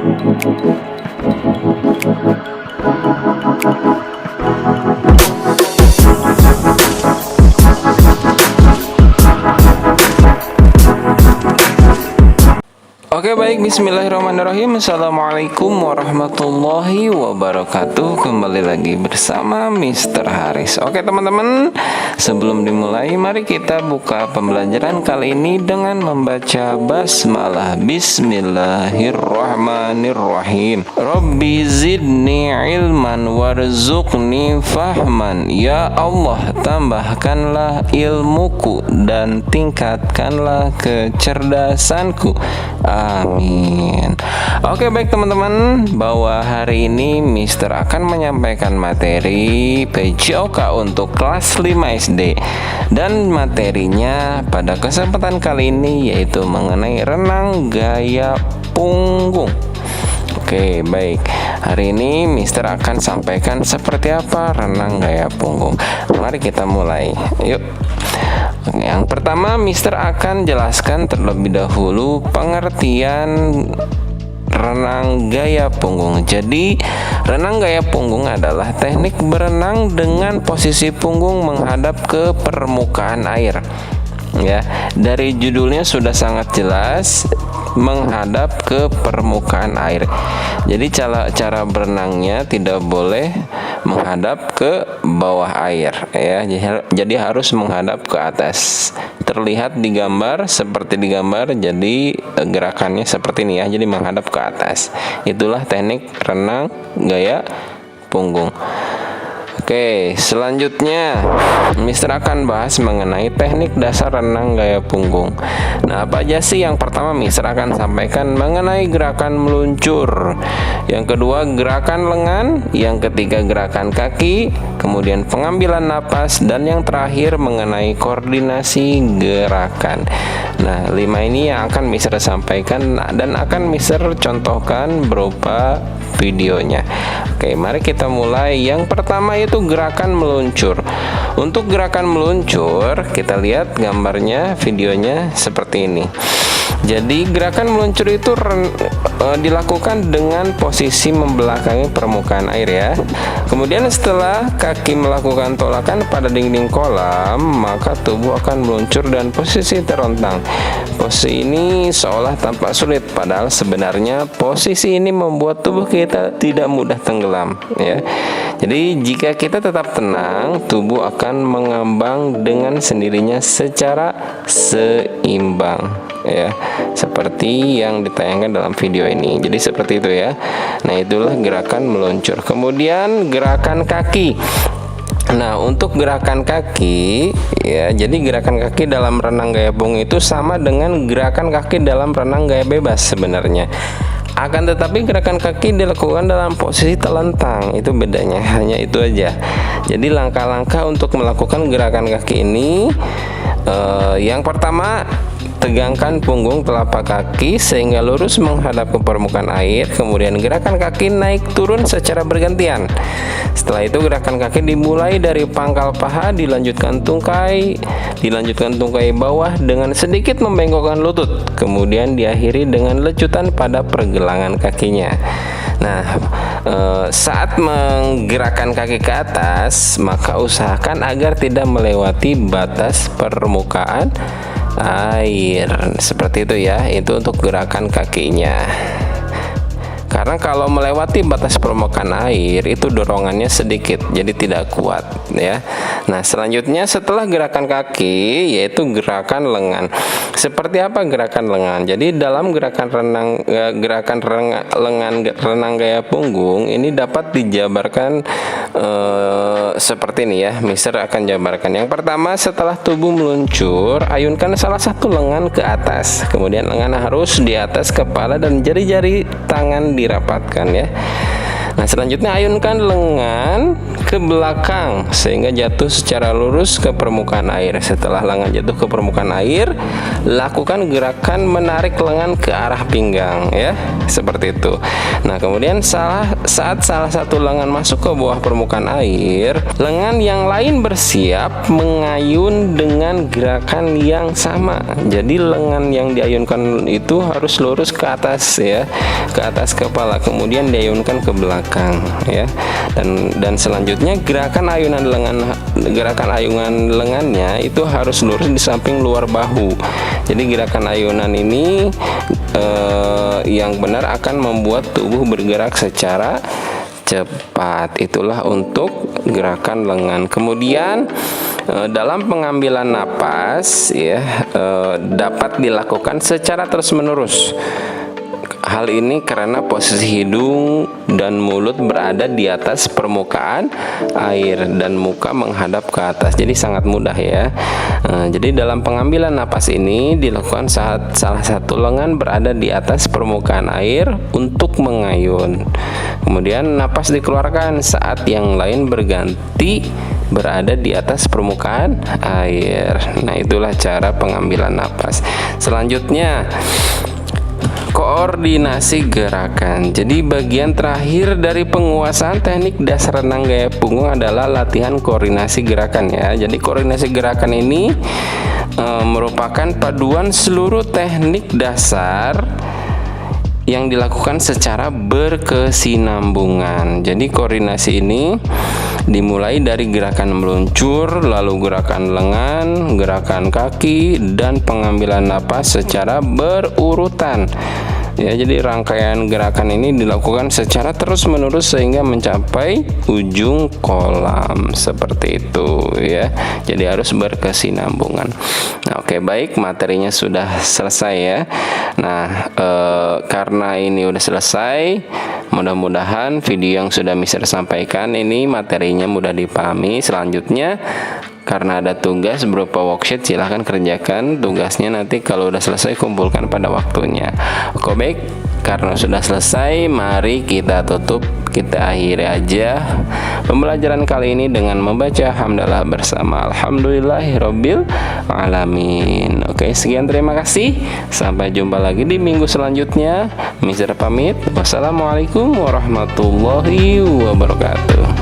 Oke, baik, bismillahirrahmanirrahim. Assalamualaikum warahmatullahi wabarakatuh. Kembali lagi bersama Mr. Haris. Oke teman-teman, sebelum dimulai mari kita buka pembelajaran kali ini dengan membaca basmalah. Bismillahirrahmanirrahim. Rabbi zidni ilman warzuqni fahman. Ya Allah, tambahkanlah ilmuku dan tingkatkanlah kecerdasanku. Amin. Oke, baik teman-teman, bahwa hari ini Mister akan menyampaikan materi PJOK untuk kelas 5 SD. Dan materinya pada kesempatan kali ini yaitu mengenai renang gaya punggung. Oke, baik. Hari ini Mister akan sampaikan seperti apa renang gaya punggung. Mari kita mulai. Yuk. Yang pertama, Mister akan jelaskan terlebih dahulu pengertian renang gaya punggung. Jadi, renang gaya punggung adalah teknik berenang dengan posisi punggung menghadap ke permukaan air. Ya, dari judulnya sudah sangat jelas, menghadap ke permukaan air. Jadi cara berenangnya tidak boleh menghadap ke bawah air, ya. Jadi harus menghadap ke atas. Terlihat di gambar seperti di gambar. Jadi gerakannya seperti ini ya. Jadi menghadap ke atas. Itulah teknik renang gaya punggung. Oke, selanjutnya Mister akan bahas mengenai teknik dasar renang gaya punggung. Nah, apa aja sih? Yang pertama Mister akan sampaikan mengenai gerakan meluncur. Yang kedua gerakan lengan, yang ketiga gerakan kaki, kemudian pengambilan napas, dan yang terakhir mengenai koordinasi gerakan. Nah, 5 ini yang akan Mister sampaikan dan akan Mister contohkan berupa videonya. Oke, mari kita mulai. Yang pertama itu gerakan meluncur. Untuk gerakan meluncur, kita lihat gambarnya, videonya seperti ini. Jadi gerakan meluncur itu dilakukan dengan posisi membelakangi permukaan air ya. Kemudian setelah kaki melakukan tolakan pada dinding kolam, maka tubuh akan meluncur dan posisi terontang. Posisi ini seolah tampak sulit, padahal sebenarnya posisi ini membuat tubuh kita tidak mudah tenggelam ya. Jadi jika kita tetap tenang, tubuh akan mengambang dengan sendirinya secara seimbang ya, seperti yang ditayangkan dalam video ini. Jadi seperti itu ya. Nah, itulah gerakan meluncur. Kemudian gerakan kaki. Nah, untuk gerakan kaki ya, jadi gerakan kaki dalam renang gaya punggung itu sama dengan gerakan kaki dalam renang gaya bebas sebenarnya. Akan tetapi gerakan kaki dilakukan dalam posisi telentang, itu bedanya, hanya itu aja. Jadi langkah-langkah untuk melakukan gerakan kaki ini, yang pertama, tegangkan punggung telapak kaki sehingga lurus menghadap ke permukaan air. Kemudian gerakan kaki naik turun secara bergantian. Setelah itu gerakan kaki dimulai dari pangkal paha, dilanjutkan tungkai bawah dengan sedikit membengkokkan lutut. Kemudian diakhiri dengan lecutan pada pergelangan kakinya. Nah, saat menggerakkan kaki ke atas, maka usahakan agar tidak melewati batas permukaan air. Seperti itu ya. Itu untuk gerakan kakinya. Karena kalau melewati batas permukaan air itu dorongannya sedikit, jadi tidak kuat ya. Nah, selanjutnya setelah gerakan kaki yaitu gerakan lengan. Seperti apa gerakan lengan? Jadi dalam gerakan renang gaya punggung ini dapat dijabarkan seperti ini ya. Mister akan jabarkan. Yang pertama, setelah tubuh meluncur, ayunkan salah satu lengan ke atas. Kemudian lengan harus di atas kepala dan jari-jari tangan dirapatkan ya. Nah, selanjutnya ayunkan lengan ke belakang sehingga jatuh secara lurus ke permukaan air. Setelah lengan jatuh ke permukaan air, lakukan gerakan menarik lengan ke arah pinggang, ya, seperti itu. Nah, kemudian saat salah satu lengan masuk ke bawah permukaan air, lengan yang lain bersiap mengayun dengan gerakan yang sama. Jadi lengan yang diayunkan itu harus lurus ke atas, ya, ke atas kepala, kemudian diayunkan ke belakang, ya. Dan selanjutnya gerakan ayunan lengannya itu harus lurus di samping luar bahu. Jadi gerakan ayunan ini yang benar akan membuat tubuh bergerak secara cepat. Itulah untuk gerakan lengan. Kemudian dalam pengambilan napas, ya, dapat dilakukan secara terus-menerus. Hal ini karena posisi hidung dan mulut berada di atas permukaan air dan muka menghadap ke atas. Jadi sangat mudah, ya. Jadi dalam pengambilan napas ini dilakukan saat salah satu lengan berada di atas permukaan air untuk mengayun. Kemudian napas dikeluarkan saat yang lain berganti berada di atas permukaan air. Nah, itulah cara pengambilan napas. Selanjutnya, koordinasi gerakan. Jadi bagian terakhir dari penguasaan teknik dasar renang gaya punggung adalah latihan koordinasi gerakan, ya. Jadi koordinasi gerakan ini merupakan paduan seluruh teknik dasar yang dilakukan secara berkesinambungan. Jadi koordinasi ini dimulai dari gerakan meluncur, lalu gerakan lengan, gerakan kaki, dan pengambilan napas secara berurutan. Ya, jadi rangkaian gerakan ini dilakukan secara terus-menerus sehingga mencapai ujung kolam, seperti itu, ya. Jadi harus berkesinambungan. Nah, oke, baik, materinya sudah selesai, ya. Nah, karena ini udah selesai, mudah-mudahan video yang sudah Mister sampaikan ini materinya mudah dipahami. Selanjutnya, karena ada tugas berupa worksheet, silahkan kerjakan tugasnya. Nanti kalau udah selesai kumpulkan pada waktunya. Oke, baik, karena sudah selesai, mari kita tutup, kita akhiri aja pembelajaran kali ini dengan membaca hamdalah bersama alhamdulillahirabbil alamin. Oke, sekian, terima kasih, sampai jumpa lagi di minggu selanjutnya. Mister pamit, wassalamualaikum warahmatullahi wabarakatuh.